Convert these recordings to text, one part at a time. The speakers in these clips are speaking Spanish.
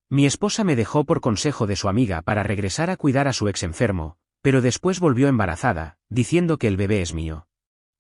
Mi esposa me dejó por consejo de su amiga para regresar a cuidar a su ex enfermo, pero después volvió embarazada, diciendo que el bebé es mío.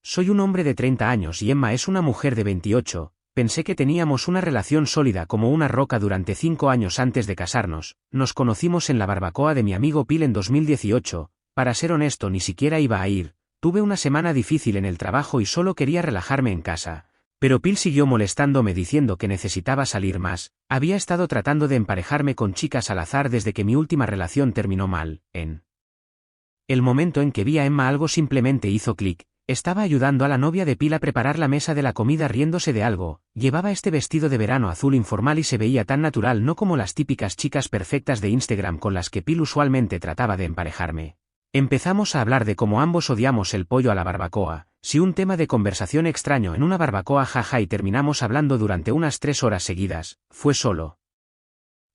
Soy un hombre de 30 años y Emma es una mujer de 28. Pensé que teníamos una relación sólida como una roca durante 5 años antes de casarnos. Nos conocimos en la barbacoa de mi amigo Phil en 2018, para ser honesto ni siquiera iba a ir, tuve una semana difícil en el trabajo y solo quería relajarme en casa. Pero Phil siguió molestándome diciendo que necesitaba salir más, había estado tratando de emparejarme con chicas al azar desde que mi última relación terminó mal. En el momento en que vi a Emma algo simplemente hizo clic. Estaba ayudando a la novia de Phil a preparar la mesa de la comida riéndose de algo, llevaba este vestido de verano azul informal y se veía tan natural, no como las típicas chicas perfectas de Instagram con las que Phil usualmente trataba de emparejarme. Empezamos a hablar de cómo ambos odiamos el pollo a la barbacoa, sí, un tema de conversación extraño en una barbacoa, jaja, y terminamos hablando durante unas 3 horas seguidas. Fue solo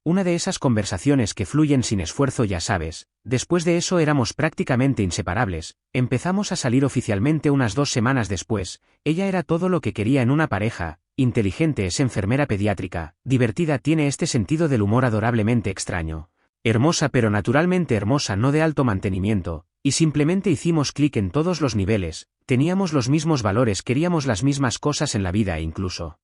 una de esas conversaciones que fluyen sin esfuerzo, ya sabes. Después de eso éramos prácticamente inseparables, empezamos a salir oficialmente unas 2 semanas después. Ella era todo lo que quería en una pareja, inteligente, es enfermera pediátrica, divertida, tiene este sentido del humor adorablemente extraño. Hermosa, pero naturalmente hermosa, no de alto mantenimiento, y simplemente hicimos clic en todos los niveles, teníamos los mismos valores, queríamos las mismas cosas en la vida e incluso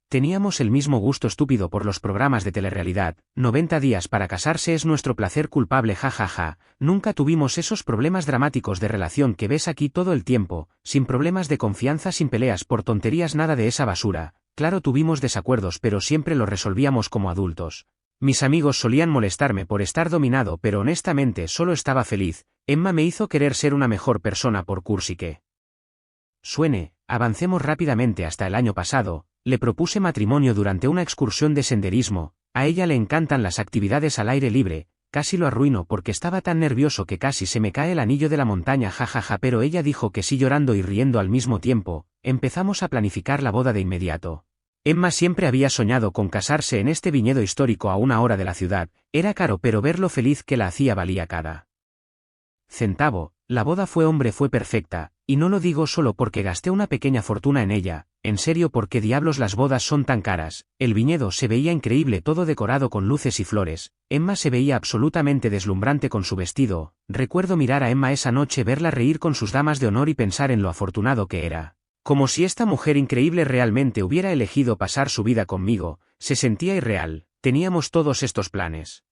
teníamos el mismo gusto estúpido por los programas de telerrealidad. 90 días para casarse es nuestro placer culpable, jajaja. Nunca tuvimos esos problemas dramáticos de relación que ves aquí todo el tiempo, sin problemas de confianza, sin peleas por tonterías, nada de esa basura. Claro, tuvimos desacuerdos, pero siempre los resolvíamos como adultos. Mis amigos solían molestarme por estar dominado, pero honestamente solo estaba feliz. Emma me hizo querer ser una mejor persona por cursi que suene. Avancemos rápidamente hasta el año pasado. Le propuse matrimonio durante una excursión de senderismo. A ella le encantan las actividades al aire libre. Casi lo arruino porque estaba tan nervioso que casi se me cae el anillo de la montaña, jajaja, pero ella dijo que sí, llorando y riendo al mismo tiempo. Empezamos a planificar la boda de inmediato. Emma siempre había soñado con casarse en este viñedo histórico a 1 hora de la ciudad. Era caro, pero ver lo feliz que la hacía valía cada centavo. La boda fue perfecta, y no lo digo solo porque gasté una pequeña fortuna en ella. En serio, ¿por qué diablos las bodas son tan caras? El viñedo se veía increíble, todo decorado con luces y flores. Emma se veía absolutamente deslumbrante con su vestido. Recuerdo mirar a Emma esa noche, verla reír con sus damas de honor y pensar en lo afortunado que era. Como si esta mujer increíble realmente hubiera elegido pasar su vida conmigo. Se sentía irreal. Teníamos todos estos planes.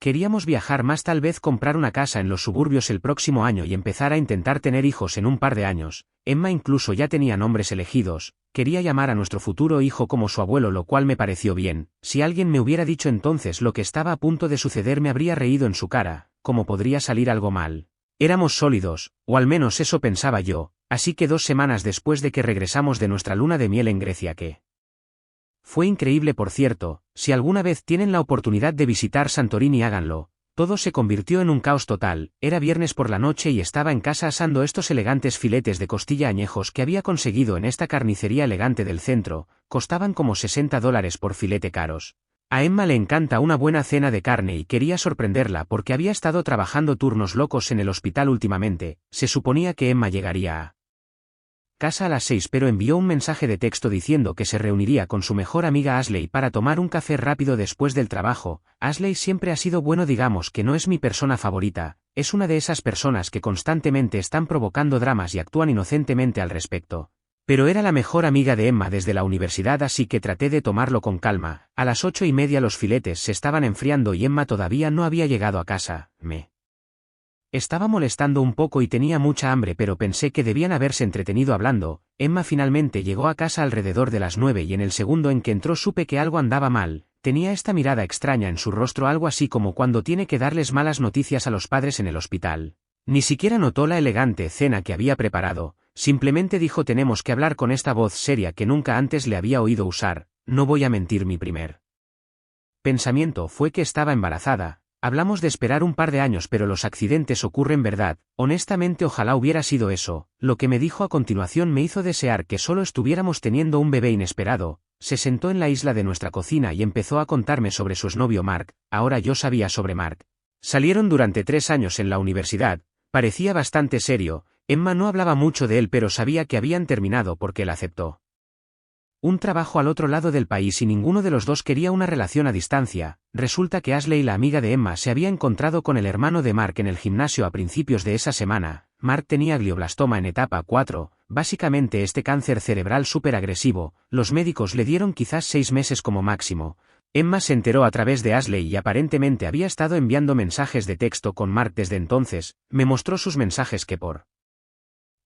Queríamos viajar más, tal vez comprar una casa en los suburbios el próximo año y empezar a intentar tener hijos en un par de años. Emma incluso ya tenía nombres elegidos, quería llamar a nuestro futuro hijo como su abuelo, lo cual me pareció bien. Si alguien me hubiera dicho entonces lo que estaba a punto de suceder, me habría reído en su cara. ¿Cómo podría salir algo mal? Éramos sólidos, o al menos eso pensaba yo, así que 2 semanas después de que regresamos de nuestra luna de miel en Grecia, que fue increíble, por cierto, si alguna vez tienen la oportunidad de visitar Santorini, háganlo. Todo se convirtió en un caos total. Era viernes por la noche y estaba en casa asando estos elegantes filetes de costilla añejos que había conseguido en esta carnicería elegante del centro. Costaban como $60 por filete, caros. A Emma le encanta una buena cena de carne y quería sorprenderla porque había estado trabajando turnos locos en el hospital últimamente. Se suponía que Emma llegaría a casa a las 6, pero envió un mensaje de texto diciendo que se reuniría con su mejor amiga Ashley para tomar un café rápido después del trabajo. Ashley siempre ha sido bueno, digamos que no es mi persona favorita, es una de esas personas que constantemente están provocando dramas y actúan inocentemente al respecto. Pero era la mejor amiga de Emma desde la universidad, así que traté de tomarlo con calma. A las 8:30 los filetes se estaban enfriando y Emma todavía no había llegado a casa. Me estaba molestando un poco y tenía mucha hambre, pero pensé que debían haberse entretenido hablando. Emma finalmente llegó a casa alrededor de las 9 y en el segundo en que entró supe que algo andaba mal. Tenía esta mirada extraña en su rostro, algo así como cuando tiene que darles malas noticias a los padres en el hospital. Ni siquiera notó la elegante cena que había preparado, simplemente dijo: tenemos que hablar, con esta voz seria que nunca antes le había oído usar. No voy a mentir, mi primer pensamiento fue que estaba embarazada. Hablamos de esperar un par de años, pero los accidentes ocurren, ¿verdad? Honestamente, ojalá hubiera sido eso. Lo que me dijo a continuación me hizo desear que solo estuviéramos teniendo un bebé inesperado. Se sentó en la isla de nuestra cocina y empezó a contarme sobre su exnovio Mark. Ahora yo sabía sobre Mark. Salieron durante 3 años en la universidad. Parecía bastante serio. Emma no hablaba mucho de él, pero sabía que habían terminado porque él aceptó Un trabajo al otro lado del país y ninguno de los dos quería una relación a distancia. Resulta que Ashley, la amiga de Emma, se había encontrado con el hermano de Mark en el gimnasio a principios de esa semana. Mark tenía glioblastoma en etapa 4, básicamente este cáncer cerebral superagresivo. Los médicos le dieron quizás 6 meses como máximo. Emma se enteró a través de Ashley y aparentemente había estado enviando mensajes de texto con Mark desde entonces. Me mostró sus mensajes que por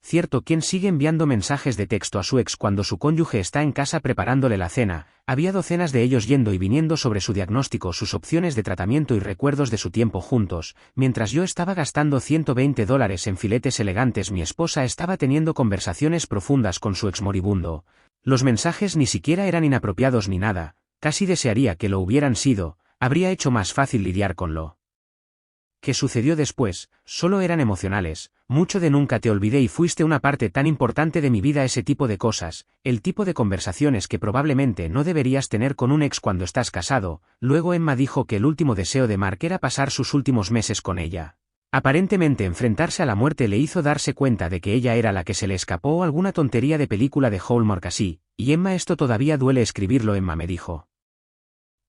cierto, ¿quién sigue enviando mensajes de texto a su ex cuando su cónyuge está en casa preparándole la cena? Había docenas de ellos yendo y viniendo sobre su diagnóstico, sus opciones de tratamiento y recuerdos de su tiempo juntos. Mientras yo estaba gastando $120 en filetes elegantes, mi esposa estaba teniendo conversaciones profundas con su ex moribundo. Los mensajes ni siquiera eran inapropiados ni nada, casi desearía que lo hubieran sido, habría hecho más fácil lidiar con lo que sucedió después. Solo eran emocionales. Mucho de nunca te olvidé y fuiste una parte tan importante de mi vida. Ese tipo de cosas, el tipo de conversaciones que probablemente no deberías tener con un ex cuando estás casado. Luego Emma dijo que el último deseo de Mark era pasar sus últimos meses con ella. Aparentemente enfrentarse a la muerte le hizo darse cuenta de que ella era la que se le escapó o alguna tontería de película de Hallmark así. Y Emma, esto todavía duele escribirlo. Emma me dijo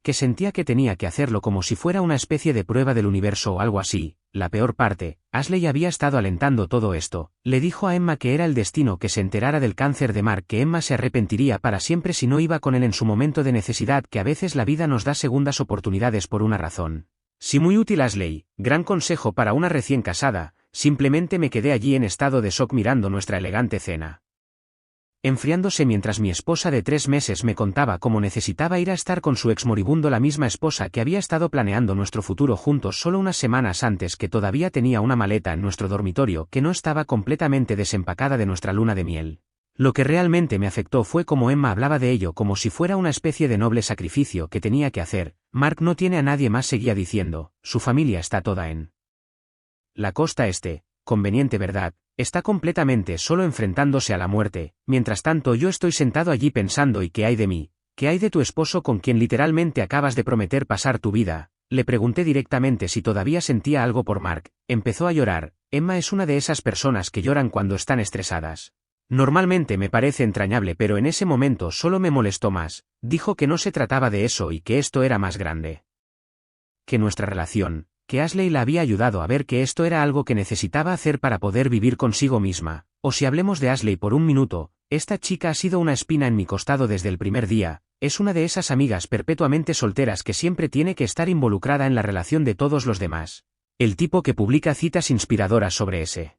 que sentía que tenía que hacerlo como si fuera una especie de prueba del universo o algo así. La peor parte, Ashley había estado alentando todo esto. Le dijo a Emma que era el destino que se enterara del cáncer de Mark, que Emma se arrepentiría para siempre si no iba con él en su momento de necesidad, que a veces la vida nos da segundas oportunidades por una razón. Sí, muy útil Ashley, gran consejo para una recién casada. Simplemente me quedé allí en estado de shock mirando nuestra elegante cena, enfriándose mientras mi esposa de 3 meses me contaba cómo necesitaba ir a estar con su ex moribundo, la misma esposa que había estado planeando nuestro futuro juntos solo unas semanas antes, que todavía tenía una maleta en nuestro dormitorio que no estaba completamente desempacada de nuestra luna de miel. Lo que realmente me afectó fue cómo Emma hablaba de ello como si fuera una especie de noble sacrificio que tenía que hacer. Mark no tiene a nadie más, seguía diciendo, su familia está toda en la costa este. Conveniente, ¿verdad? Está completamente solo enfrentándose a la muerte. Mientras tanto yo estoy sentado allí pensando, ¿y qué hay de mí? ¿Qué hay de tu esposo con quien literalmente acabas de prometer pasar tu vida? Le pregunté directamente si todavía sentía algo por Mark. Empezó a llorar. Emma es una de esas personas que lloran cuando están estresadas. Normalmente me parece entrañable, pero en ese momento solo me molestó más. Dijo que no se trataba de eso y que esto era más grande que nuestra relación, que Ashley la había ayudado a ver que esto era algo que necesitaba hacer para poder vivir consigo misma. O si hablemos de Ashley por un minuto, esta chica ha sido una espina en mi costado desde el primer día. Es una de esas amigas perpetuamente solteras que siempre tiene que estar involucrada en la relación de todos los demás. El tipo que publica citas inspiradoras sobre ese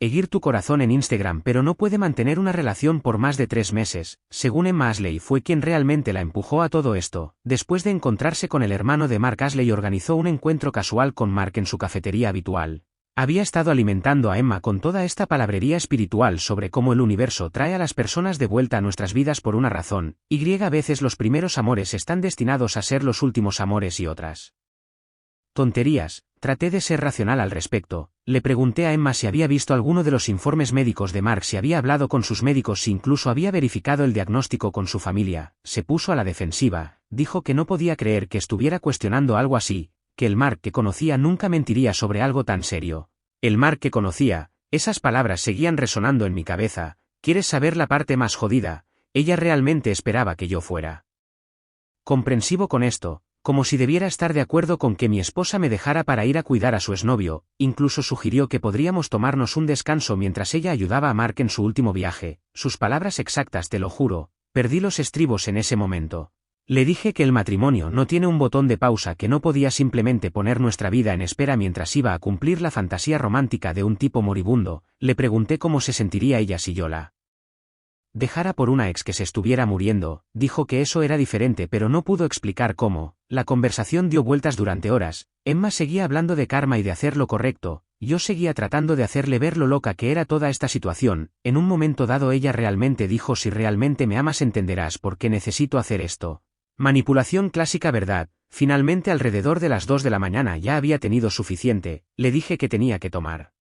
seguir tu corazón en Instagram, pero no puede mantener una relación por más de 3 meses. Según Emma, Ashley fue quien realmente la empujó a todo esto. Después de encontrarse con el hermano de Mark, Ashley organizó un encuentro casual con Mark en su cafetería habitual. Había estado alimentando a Emma con toda esta palabrería espiritual sobre cómo el universo trae a las personas de vuelta a nuestras vidas por una razón. A veces los primeros amores están destinados a ser los últimos amores y otras tonterías. Traté de ser racional al respecto. Le pregunté a Emma si había visto alguno de los informes médicos de Mark, si había hablado con sus médicos, si incluso había verificado el diagnóstico con su familia. Se puso a la defensiva. Dijo que no podía creer que estuviera cuestionando algo así, que el Mark que conocía nunca mentiría sobre algo tan serio. El Mark que conocía, esas palabras seguían resonando en mi cabeza. ¿Quieres saber la parte más jodida? Ella realmente esperaba que yo fuera comprensivo con esto, como si debiera estar de acuerdo con que mi esposa me dejara para ir a cuidar a su exnovio. Incluso sugirió que podríamos tomarnos un descanso mientras ella ayudaba a Mark en su último viaje. Sus palabras exactas, te lo juro, perdí los estribos en ese momento. Le dije que el matrimonio no tiene un botón de pausa, que no podía simplemente poner nuestra vida en espera mientras iba a cumplir la fantasía romántica de un tipo moribundo. Le pregunté cómo se sentiría ella si yo la dejara por una ex que se estuviera muriendo. Dijo que eso era diferente, pero no pudo explicar cómo. La conversación dio vueltas durante horas. Emma seguía hablando de karma y de hacer lo correcto. Yo seguía tratando de hacerle ver lo loca que era toda esta situación. En un momento dado ella realmente dijo, si realmente me amas entenderás por qué necesito hacer esto. Manipulación clásica, ¿verdad? Finalmente, alrededor de las 2 de la mañana, ya había tenido suficiente. Le dije que tenía que tomar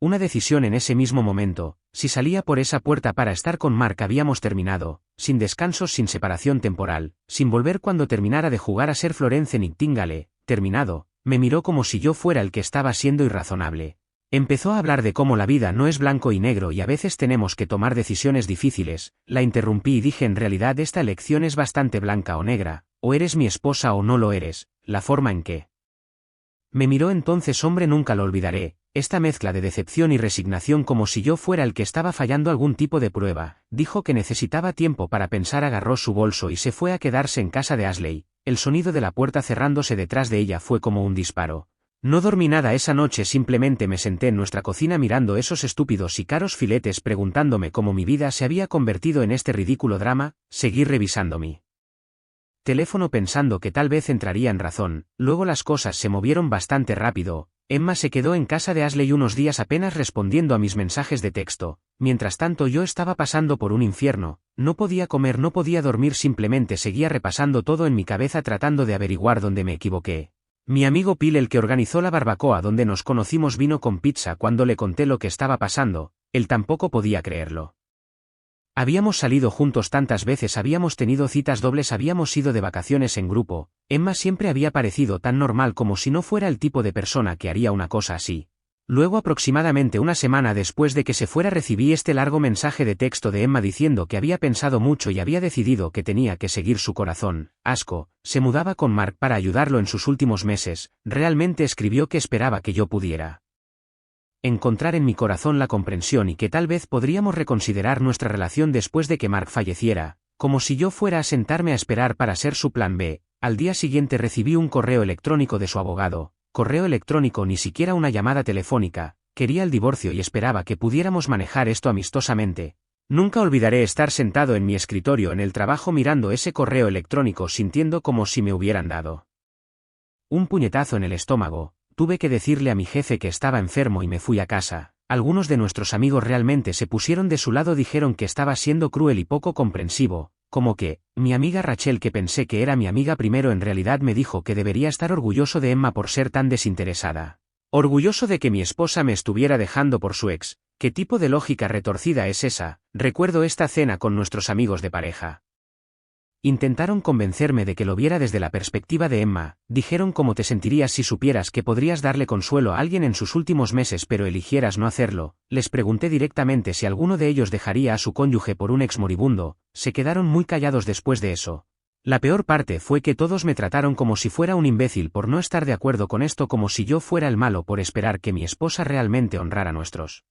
una decisión en ese mismo momento. Si salía por esa puerta para estar con Mark, habíamos terminado, sin descansos, sin separación temporal, sin volver cuando terminara de jugar a ser Florence Nightingale. Terminado. Me miró como si yo fuera el que estaba siendo irrazonable. Empezó a hablar de cómo la vida no es blanco y negro y a veces tenemos que tomar decisiones difíciles. La interrumpí y dije: en realidad esta elección es bastante blanca o negra, o eres mi esposa o no lo eres. La forma en que me miró entonces, hombre, nunca lo olvidaré, esta mezcla de decepción y resignación, como si yo fuera el que estaba fallando algún tipo de prueba. Dijo que necesitaba tiempo para pensar, agarró su bolso y se fue a quedarse en casa de Ashley. El sonido de la puerta cerrándose detrás de ella fue como un disparo. No dormí nada esa noche, simplemente me senté en nuestra cocina mirando esos estúpidos y caros filetes, preguntándome cómo mi vida se había convertido en este ridículo drama. Seguí revisando mi teléfono pensando que tal vez entraría en razón. Luego las cosas se movieron bastante rápido. Emma se quedó en casa de Ashley unos días apenas respondiendo a mis mensajes de texto. Mientras tanto yo estaba pasando por un infierno, no podía comer, no podía dormir, simplemente seguía repasando todo en mi cabeza tratando de averiguar dónde me equivoqué. Mi amigo Phil, el que organizó la barbacoa donde nos conocimos, vino con pizza cuando le conté lo que estaba pasando. Él tampoco podía creerlo. Habíamos salido juntos tantas veces, habíamos tenido citas dobles, habíamos ido de vacaciones en grupo. Emma siempre había parecido tan normal, como si no fuera el tipo de persona que haría una cosa así. Luego, aproximadamente una semana después de que se fuera, recibí este largo mensaje de texto de Emma diciendo que había pensado mucho y había decidido que tenía que seguir su corazón. Asco, se mudaba con Mark para ayudarlo en sus últimos meses. Realmente escribió que esperaba que yo pudiera encontrar en mi corazón la comprensión y que tal vez podríamos reconsiderar nuestra relación después de que Mark falleciera, como si yo fuera a sentarme a esperar para ser su plan B. Al día siguiente recibí un correo electrónico de su abogado. Correo electrónico, ni siquiera una llamada telefónica. Quería el divorcio y esperaba que pudiéramos manejar esto amistosamente. Nunca olvidaré estar sentado en mi escritorio en el trabajo mirando ese correo electrónico, sintiendo como si me hubieran dado un puñetazo en el estómago. Tuve que decirle a mi jefe que estaba enfermo y me fui a casa. Algunos de nuestros amigos realmente se pusieron de su lado, dijeron que estaba siendo cruel y poco comprensivo, como que, mi amiga Rachel, que pensé que era mi amiga primero, en realidad me dijo que debería estar orgulloso de Emma por ser tan desinteresada. Orgulloso de que mi esposa me estuviera dejando por su ex. ¿Qué tipo de lógica retorcida es esa? Recuerdo esta cena con nuestros amigos de pareja. Intentaron convencerme de que lo viera desde la perspectiva de Emma. Dijeron: ¿cómo te sentirías si supieras que podrías darle consuelo a alguien en sus últimos meses pero eligieras no hacerlo? Les pregunté directamente si alguno de ellos dejaría a su cónyuge por un ex moribundo. Se quedaron muy callados después de eso. La peor parte fue que todos me trataron como si fuera un imbécil por no estar de acuerdo con esto, como si yo fuera el malo por esperar que mi esposa realmente honrara nuestros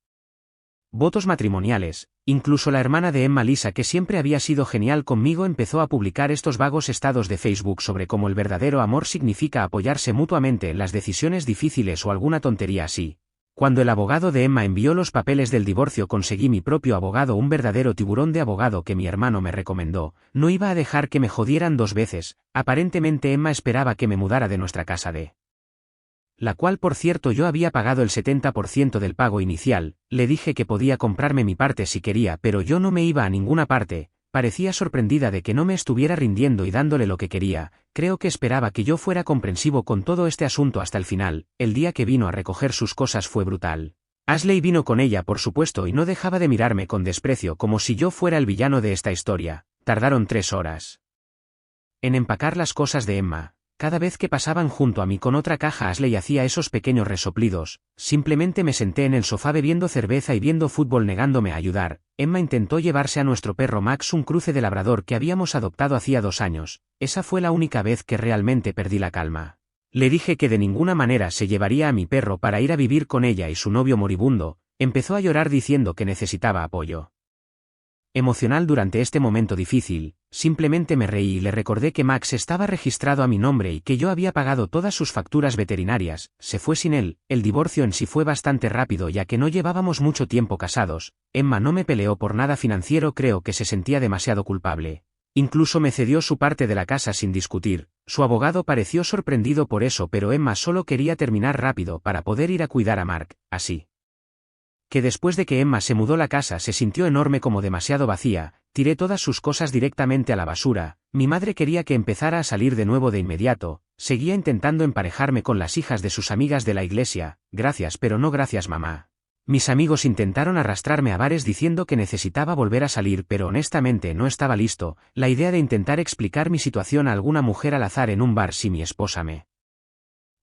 votos matrimoniales. Incluso la hermana de Emma, Lisa, que siempre había sido genial conmigo, empezó a publicar estos vagos estados de Facebook sobre cómo el verdadero amor significa apoyarse mutuamente en las decisiones difíciles o alguna tontería así. Cuando el abogado de Emma envió los papeles del divorcio, conseguí mi propio abogado, un verdadero tiburón de abogado que mi hermano me recomendó. No iba a dejar que me jodieran dos veces. Aparentemente Emma esperaba que me mudara de nuestra casa de la cual, por cierto, yo había pagado el 70% del pago inicial. Le dije que podía comprarme mi parte si quería, pero yo no me iba a ninguna parte. Parecía sorprendida de que no me estuviera rindiendo y dándole lo que quería. Creo que esperaba que yo fuera comprensivo con todo este asunto hasta el final. El día que vino a recoger sus cosas fue brutal. Ashley vino con ella, por supuesto, y no dejaba de mirarme con desprecio como si yo fuera el villano de esta historia. Tardaron 3 horas en empacar las cosas de Emma. Cada vez que pasaban junto a mí con otra caja, Ashley hacía esos pequeños resoplidos. Simplemente me senté en el sofá bebiendo cerveza y viendo fútbol, negándome a ayudar. Emma intentó llevarse a nuestro perro Max, un cruce de labrador que habíamos adoptado hacía 2 años. Esa fue la única vez que realmente perdí la calma. Le dije que de ninguna manera se llevaría a mi perro para ir a vivir con ella y su novio moribundo. Empezó a llorar diciendo que necesitaba apoyo emocional durante este momento difícil. Simplemente me reí y le recordé que Max estaba registrado a mi nombre y que yo había pagado todas sus facturas veterinarias. Se fue sin él. El divorcio en sí fue bastante rápido, ya que no llevábamos mucho tiempo casados. Emma no me peleó por nada financiero, creo que se sentía demasiado culpable. Incluso me cedió su parte de la casa sin discutir. Su abogado pareció sorprendido por eso, pero Emma solo quería terminar rápido para poder ir a cuidar a Mark. Así que después de que Emma se mudó, la casa se sintió enorme, como demasiado vacía. Tiré todas sus cosas directamente a la basura. Mi madre quería que empezara a salir de nuevo de inmediato. Seguía intentando emparejarme con las hijas de sus amigas de la iglesia. Gracias, pero no gracias, mamá. Mis amigos intentaron arrastrarme a bares diciendo que necesitaba volver a salir, pero honestamente no estaba listo. La idea de intentar explicar mi situación a alguna mujer al azar en un bar, si mi esposa me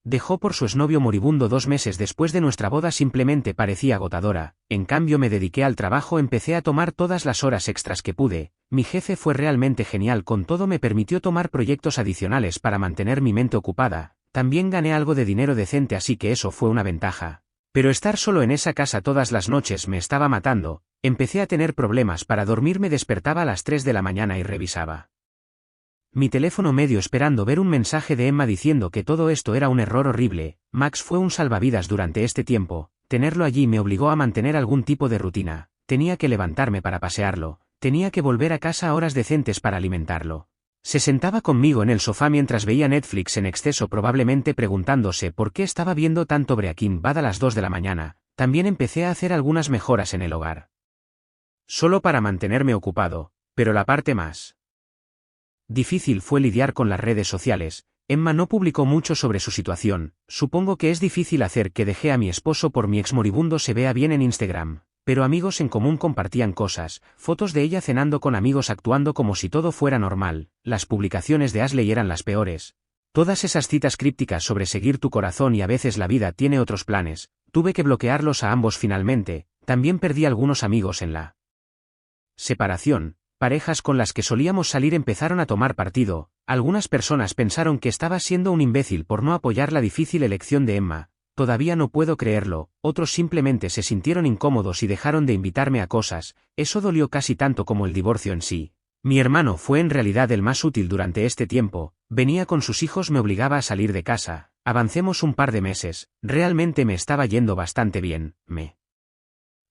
Dejó por su exnovio moribundo 2 meses después de nuestra boda simplemente parecía agotadora, en cambio me dediqué al trabajo, empecé a tomar todas las horas extras que pude, mi jefe fue realmente genial con todo, me permitió tomar proyectos adicionales para mantener mi mente ocupada, también gané algo de dinero decente así que eso fue una ventaja. Pero estar solo en esa casa todas las noches me estaba matando, empecé a tener problemas para dormir, me despertaba a las 3 de la mañana y revisaba mi teléfono medio esperando ver un mensaje de Emma diciendo que todo esto era un error horrible. Max fue un salvavidas durante este tiempo, tenerlo allí me obligó a mantener algún tipo de rutina, tenía que levantarme para pasearlo, tenía que volver a casa a horas decentes para alimentarlo. Se sentaba conmigo en el sofá mientras veía Netflix en exceso, probablemente preguntándose por qué estaba viendo tanto Breaking Bad a las 2 de la mañana, también empecé a hacer algunas mejoras en el hogar. Solo para mantenerme ocupado, pero la parte más difícil fue lidiar con las redes sociales. Emma no publicó mucho sobre su situación, supongo que es difícil hacer que dejé a mi esposo por mi ex moribundo se vea bien en Instagram, pero amigos en común compartían cosas, fotos de ella cenando con amigos actuando como si todo fuera normal, las publicaciones de Ashley eran las peores. Todas esas citas crípticas sobre seguir tu corazón y a veces la vida tiene otros planes, tuve que bloquearlos a ambos finalmente, también perdí algunos amigos en la separación. Parejas con las que solíamos salir empezaron a tomar partido, algunas personas pensaron que estaba siendo un imbécil por no apoyar la difícil elección de Emma, todavía no puedo creerlo, otros simplemente se sintieron incómodos y dejaron de invitarme a cosas, eso dolió casi tanto como el divorcio en sí. Mi hermano fue en realidad el más útil durante este tiempo, venía con sus hijos, me obligaba a salir de casa, avancemos un par de meses, realmente me estaba yendo bastante bien, me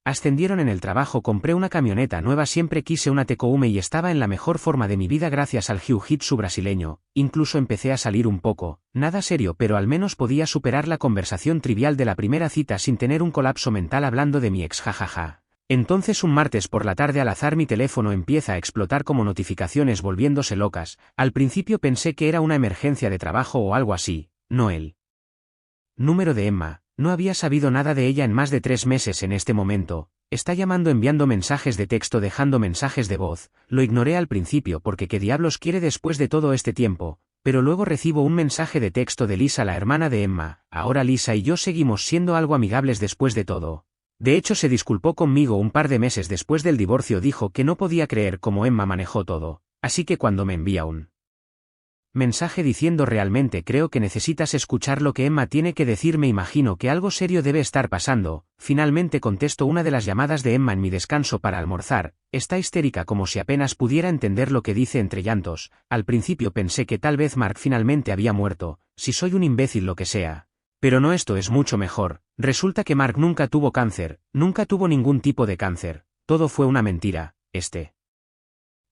ascendieron en el trabajo, compré una camioneta nueva, siempre quise una Tecoume y estaba en la mejor forma de mi vida gracias al jiu-jitsu brasileño, incluso empecé a salir un poco, nada serio pero al menos podía superar la conversación trivial de la primera cita sin tener un colapso mental hablando de mi ex jajaja. Entonces un martes por la tarde al azar mi teléfono empieza a explotar como notificaciones volviéndose locas, al principio pensé que era una emergencia de trabajo o algo así, no el número de Emma. No había sabido nada de ella en más de 3 meses en este momento, está llamando, enviando mensajes de texto, dejando mensajes de voz, lo ignoré al principio porque qué diablos quiere después de todo este tiempo, pero luego recibo un mensaje de texto de Lisa, la hermana de Emma, ahora Lisa y yo seguimos siendo algo amigables después de todo. De hecho se disculpó conmigo un par de meses después del divorcio, dijo que no podía creer cómo Emma manejó todo, así que cuando me envía un mensaje diciendo realmente creo que necesitas escuchar lo que Emma tiene que decir, me imagino que algo serio debe estar pasando, finalmente contesto una de las llamadas de Emma en mi descanso para almorzar, está histérica como si apenas pudiera entender lo que dice entre llantos, al principio pensé que tal vez Mark finalmente había muerto, si soy un imbécil lo que sea. Pero no, esto es mucho mejor, resulta que Mark nunca tuvo cáncer, nunca tuvo ningún tipo de cáncer, todo fue una mentira, este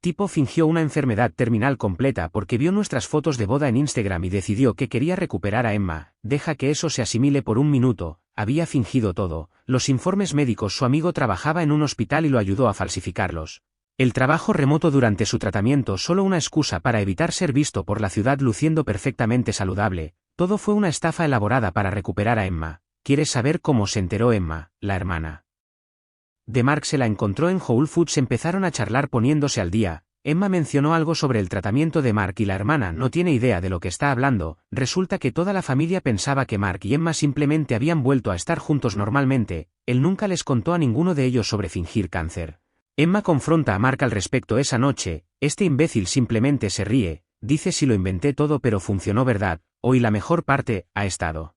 tipo fingió una enfermedad terminal completa porque vio nuestras fotos de boda en Instagram y decidió que quería recuperar a Emma, deja que eso se asimile por un minuto, había fingido todo, los informes médicos, su amigo trabajaba en un hospital y lo ayudó a falsificarlos. El trabajo remoto durante su tratamiento, solo una excusa para evitar ser visto por la ciudad luciendo perfectamente saludable, todo fue una estafa elaborada para recuperar a Emma. ¿Quieres saber cómo se enteró Emma, la hermana de Mark? Se la encontró en Whole Foods, empezaron a charlar poniéndose al día, Emma mencionó algo sobre el tratamiento de Mark y la hermana no tiene idea de lo que está hablando, resulta que toda la familia pensaba que Mark y Emma simplemente habían vuelto a estar juntos normalmente, él nunca les contó a ninguno de ellos sobre fingir cáncer. Emma confronta a Mark al respecto esa noche, este imbécil simplemente se ríe, dice si lo inventé todo pero funcionó, ¿verdad? Hoy la mejor parte, ha estado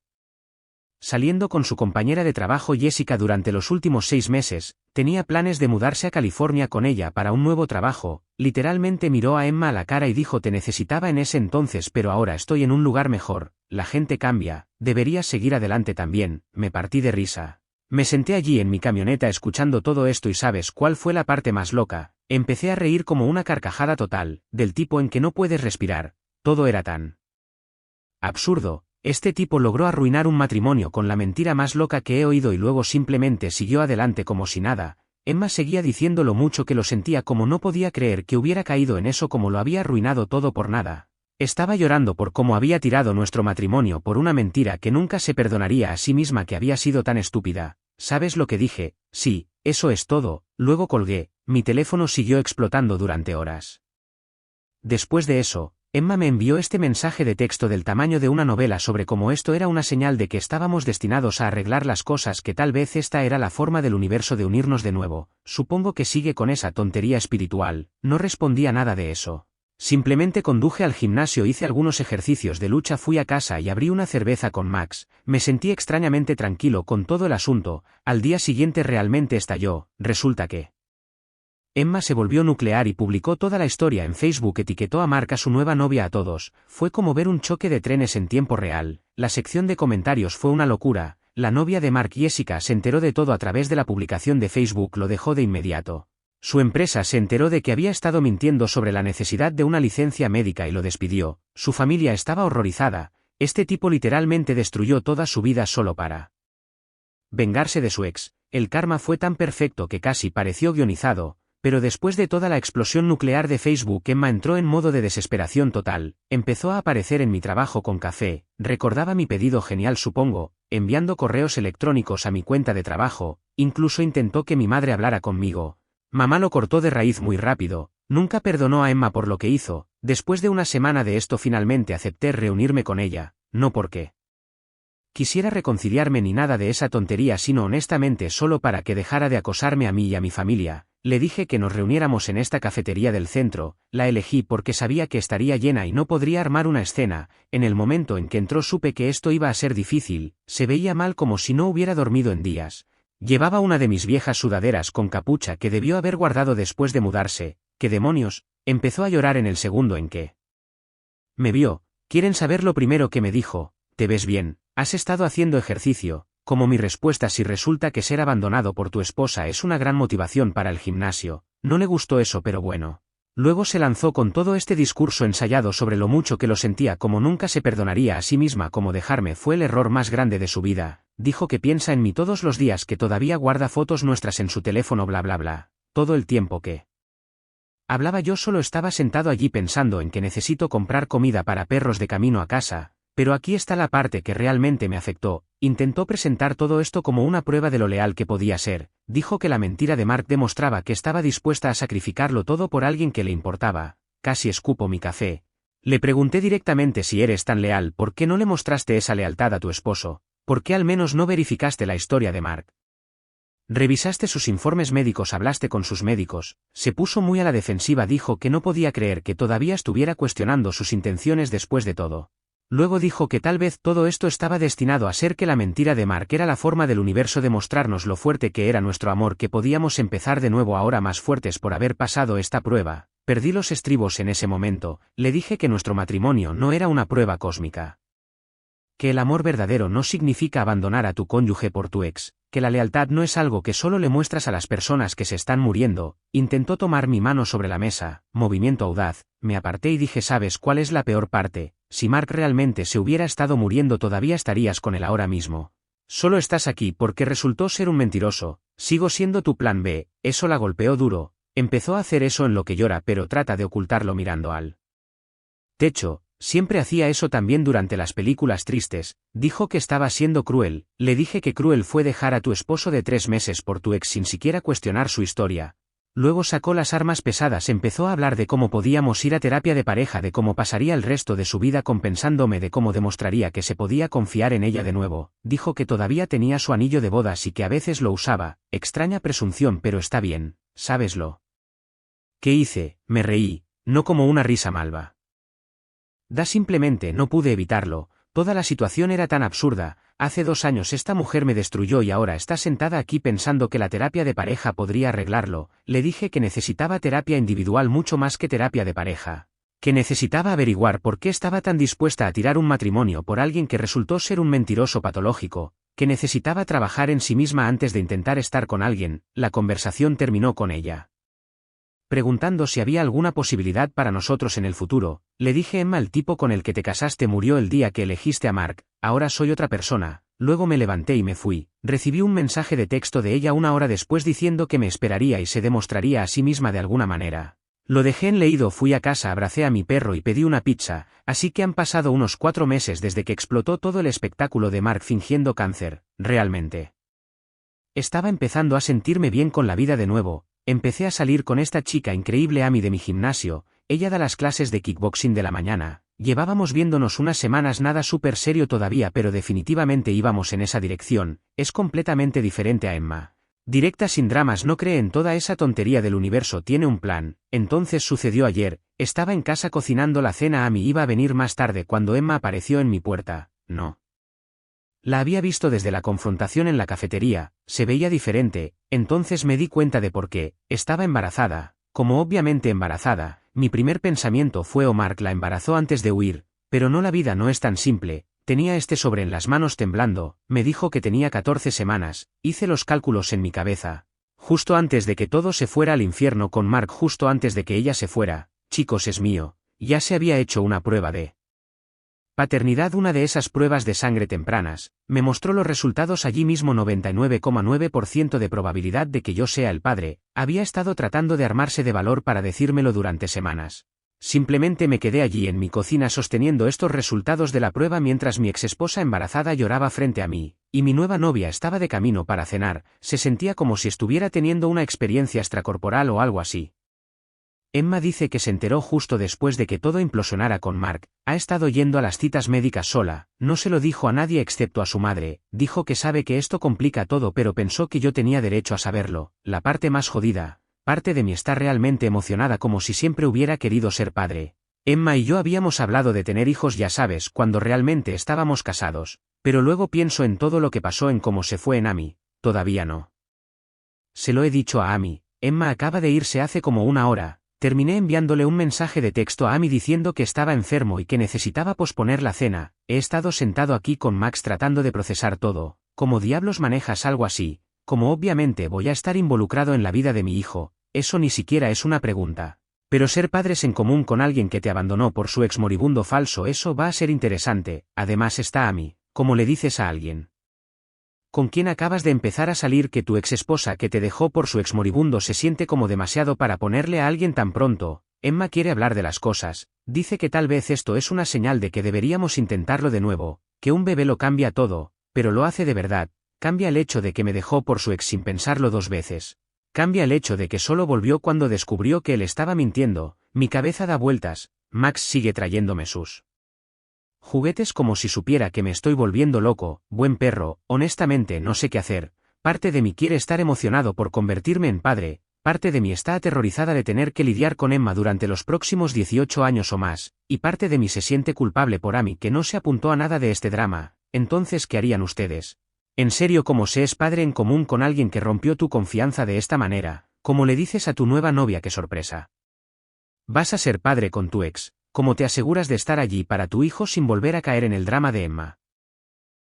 saliendo con su compañera de trabajo Jessica durante los últimos 6 meses, tenía planes de mudarse a California con ella para un nuevo trabajo, literalmente miró a Emma a la cara y dijo te necesitaba en ese entonces pero ahora estoy en un lugar mejor, la gente cambia, deberías seguir adelante también, me partí de risa. Me senté allí en mi camioneta escuchando todo esto y ¿sabes cuál fue la parte más loca? Empecé a reír como una carcajada total, del tipo en que no puedes respirar, todo era tan absurdo. Este tipo logró arruinar un matrimonio con la mentira más loca que he oído y luego simplemente siguió adelante como si nada. Emma seguía diciendo lo mucho que lo sentía, como no podía creer que hubiera caído en eso, como lo había arruinado todo por nada. Estaba llorando por cómo había tirado nuestro matrimonio por una mentira que nunca se perdonaría a sí misma, que había sido tan estúpida. ¿Sabes lo que dije? Sí, eso es todo. Luego colgué, mi teléfono siguió explotando durante horas. Después de eso, Emma me envió este mensaje de texto del tamaño de una novela sobre cómo esto era una señal de que estábamos destinados a arreglar las cosas, que tal vez esta era la forma del universo de unirnos de nuevo. Supongo que sigue con esa tontería espiritual. No respondí a nada de eso. Simplemente conduje al gimnasio, hice algunos ejercicios de lucha, fui a casa y abrí una cerveza con Max. Me sentí extrañamente tranquilo con todo el asunto. Al día siguiente realmente estalló. Resulta que Emma se volvió nuclear y publicó toda la historia en Facebook, etiquetó a Mark, a su nueva novia, a todos. Fue como ver un choque de trenes en tiempo real. La sección de comentarios fue una locura. La novia de Mark, Jessica, se enteró de todo a través de la publicación de Facebook, lo dejó de inmediato. Su empresa se enteró de que había estado mintiendo sobre la necesidad de una licencia médica y lo despidió. Su familia estaba horrorizada. Este tipo literalmente destruyó toda su vida solo para vengarse de su ex. El karma fue tan perfecto que casi pareció guionizado. Pero después de toda la explosión nuclear de Facebook, Emma entró en modo de desesperación total. Empezó a aparecer en mi trabajo con café, recordaba mi pedido genial, supongo, enviando correos electrónicos a mi cuenta de trabajo, incluso intentó que mi madre hablara conmigo. Mamá lo cortó de raíz muy rápido. Nunca perdonó a Emma por lo que hizo. Después de una semana de esto finalmente acepté reunirme con ella, no porque quisiera reconciliarme ni nada de esa tontería, sino honestamente solo para que dejara de acosarme a mí y a mi familia. Le dije que nos reuniéramos en esta cafetería del centro. La elegí porque sabía que estaría llena y no podría armar una escena. En el momento en que entró supe que esto iba a ser difícil. Se veía mal, como si no hubiera dormido en días. Llevaba una de mis viejas sudaderas con capucha que debió haber guardado después de mudarse. ¿Qué demonios? Empezó a llorar en el segundo en que me vio. ¿Quieren saber lo primero que me dijo? ¿Te ves bien? ¿Has estado haciendo ejercicio? Como mi respuesta: si resulta que ser abandonado por tu esposa es una gran motivación para el gimnasio. No le gustó eso, pero bueno. Luego se lanzó con todo este discurso ensayado sobre lo mucho que lo sentía, como nunca se perdonaría a sí misma, como dejarme fue el error más grande de su vida. Dijo que piensa en mí todos los días, que todavía guarda fotos nuestras en su teléfono, bla bla bla. Todo el tiempo que hablaba yo solo estaba sentado allí pensando en que necesito comprar comida para perros de camino a casa. Pero aquí está la parte que realmente me afectó. Intentó presentar todo esto como una prueba de lo leal que podía ser. Dijo que la mentira de Mark demostraba que estaba dispuesta a sacrificarlo todo por alguien que le importaba. Casi escupo mi café. Le pregunté directamente: si eres tan leal, ¿por qué no le mostraste esa lealtad a tu esposo? ¿Por qué al menos no verificaste la historia de Mark? ¿Revisaste sus informes médicos? ¿Hablaste con sus médicos? Se puso muy a la defensiva, dijo que no podía creer que todavía estuviera cuestionando sus intenciones después de todo. Luego dijo que tal vez todo esto estaba destinado a ser, que la mentira de Mark era la forma del universo de mostrarnos lo fuerte que era nuestro amor, que podíamos empezar de nuevo ahora más fuertes por haber pasado esta prueba. Perdí los estribos en ese momento. Le dije que nuestro matrimonio no era una prueba cósmica. Que el amor verdadero no significa abandonar a tu cónyuge por tu ex, que la lealtad no es algo que solo le muestras a las personas que se están muriendo. Intentó tomar mi mano sobre la mesa, movimiento audaz. Me aparté y dije: ¿sabes cuál es la peor parte? Si Mark realmente se hubiera estado muriendo, todavía estarías con él ahora mismo. Solo estás aquí porque resultó ser un mentiroso. Sigo siendo tu plan B. Eso la golpeó duro. Empezó a hacer eso en lo que llora, pero trata de ocultarlo mirando al techo. Siempre hacía eso también durante las películas tristes. Dijo que estaba siendo cruel. Le dije que cruel fue dejar a tu esposo de 3 meses por tu ex sin siquiera cuestionar su historia. Luego sacó las armas pesadas, empezó a hablar de cómo podíamos ir a terapia de pareja, de cómo pasaría el resto de su vida compensándome, de cómo demostraría que se podía confiar en ella de nuevo. Dijo que todavía tenía su anillo de bodas y que a veces lo usaba. Extraña presunción, pero está bien. ¿Sabes lo que hice? Me reí, no como una risa malva. Simplemente no pude evitarlo. Toda la situación era tan absurda. Hace 2 años esta mujer me destruyó y ahora está sentada aquí pensando que la terapia de pareja podría arreglarlo. Le dije que necesitaba terapia individual mucho más que terapia de pareja. Que necesitaba averiguar por qué estaba tan dispuesta a tirar un matrimonio por alguien que resultó ser un mentiroso patológico. Que necesitaba trabajar en sí misma antes de intentar estar con alguien. La conversación terminó con ella preguntando si había alguna posibilidad para nosotros en el futuro. Le dije: Emma, el tipo con el que te casaste murió el día que elegiste a Mark. Ahora soy otra persona. Luego me levanté y me fui. Recibí un mensaje de texto de ella 1 hora después diciendo que me esperaría y se demostraría a sí misma de alguna manera. Lo dejé en leído, fui a casa, abracé a mi perro y pedí una pizza. Así que han pasado unos 4 meses desde que explotó todo el espectáculo de Mark fingiendo cáncer. Realmente estaba empezando a sentirme bien con la vida de nuevo. Empecé a salir con esta chica increíble, Amy, de mi gimnasio, ella da las clases de kickboxing de la mañana. Llevábamos viéndonos unas semanas, nada súper serio todavía, pero definitivamente íbamos en esa dirección. Es completamente diferente a Emma. Directa, sin dramas, no cree en toda esa tontería del universo, tiene un plan. Entonces sucedió ayer, estaba en casa cocinando la cena. Amy iba a venir más tarde cuando Emma apareció en mi puerta. No. La había visto desde la confrontación en la cafetería, se veía diferente, entonces me di cuenta de por qué. Estaba embarazada. Como obviamente embarazada, mi primer pensamiento fue: Mark la embarazó antes de huir, pero no, la vida no es tan simple. Tenía este sobre en las manos temblando, me dijo que tenía 14 semanas, hice los cálculos en mi cabeza. Justo antes de que todo se fuera al infierno con Mark, justo antes de que ella se fuera, chicos, es mío, ya se había hecho una prueba de paternidad, una de esas pruebas de sangre tempranas, me mostró los resultados allí mismo, 99,9% de probabilidad de que yo sea el padre. Había estado tratando de armarse de valor para decírmelo durante semanas. Simplemente me quedé allí en mi cocina sosteniendo estos resultados de la prueba mientras mi exesposa embarazada lloraba frente a mí, y mi nueva novia estaba de camino para cenar. Se sentía como si estuviera teniendo una experiencia extracorporal o algo así. Emma dice que se enteró justo después de que todo implosionara con Mark. Ha estado yendo a las citas médicas sola, no se lo dijo a nadie excepto a su madre. Dijo que sabe que esto complica todo, pero pensó que yo tenía derecho a saberlo. La parte más jodida, parte de mí está realmente emocionada, como si siempre hubiera querido ser padre. Emma y yo habíamos hablado de tener hijos, ya sabes, cuando realmente estábamos casados, pero luego pienso en todo lo que pasó, en cómo se fue en Amy. Todavía no se lo he dicho a Amy. Emma acaba de irse hace como una hora. Terminé enviándole un mensaje de texto a Amy diciendo que estaba enfermo y que necesitaba posponer la cena. He estado sentado aquí con Max tratando de procesar todo. ¿Cómo diablos manejas algo así? Como obviamente voy a estar involucrado en la vida de mi hijo, eso ni siquiera es una pregunta. Pero ser padres en común con alguien que te abandonó por su ex moribundo falso, eso va a ser interesante. Además está Amy. ¿Cómo le dices a alguien con quien acabas de empezar a salir que tu ex esposa que te dejó por su ex moribundo se siente como demasiado para ponerle a alguien tan pronto? Emma quiere hablar de las cosas, dice que tal vez esto es una señal de que deberíamos intentarlo de nuevo, que un bebé lo cambia todo, pero lo hace de verdad. Cambia el hecho de que me dejó por su ex sin pensarlo dos veces. Cambia el hecho de que solo volvió cuando descubrió que él estaba mintiendo. Mi cabeza da vueltas. Max sigue trayéndome sus juguetes como si supiera que me estoy volviendo loco. Buen perro, honestamente no sé qué hacer. Parte de mí quiere estar emocionado por convertirme en padre, parte de mí está aterrorizada de tener que lidiar con Emma durante los próximos 18 años o más, y parte de mí se siente culpable por Amy, que no se apuntó a nada de este drama. Entonces, ¿qué harían ustedes? En serio, ¿cómo se es padre en común con alguien que rompió tu confianza de esta manera? ¿Cómo le dices a tu nueva novia qué sorpresa vas a ser padre con tu ex? ¿Cómo te aseguras de estar allí para tu hijo sin volver a caer en el drama de Emma?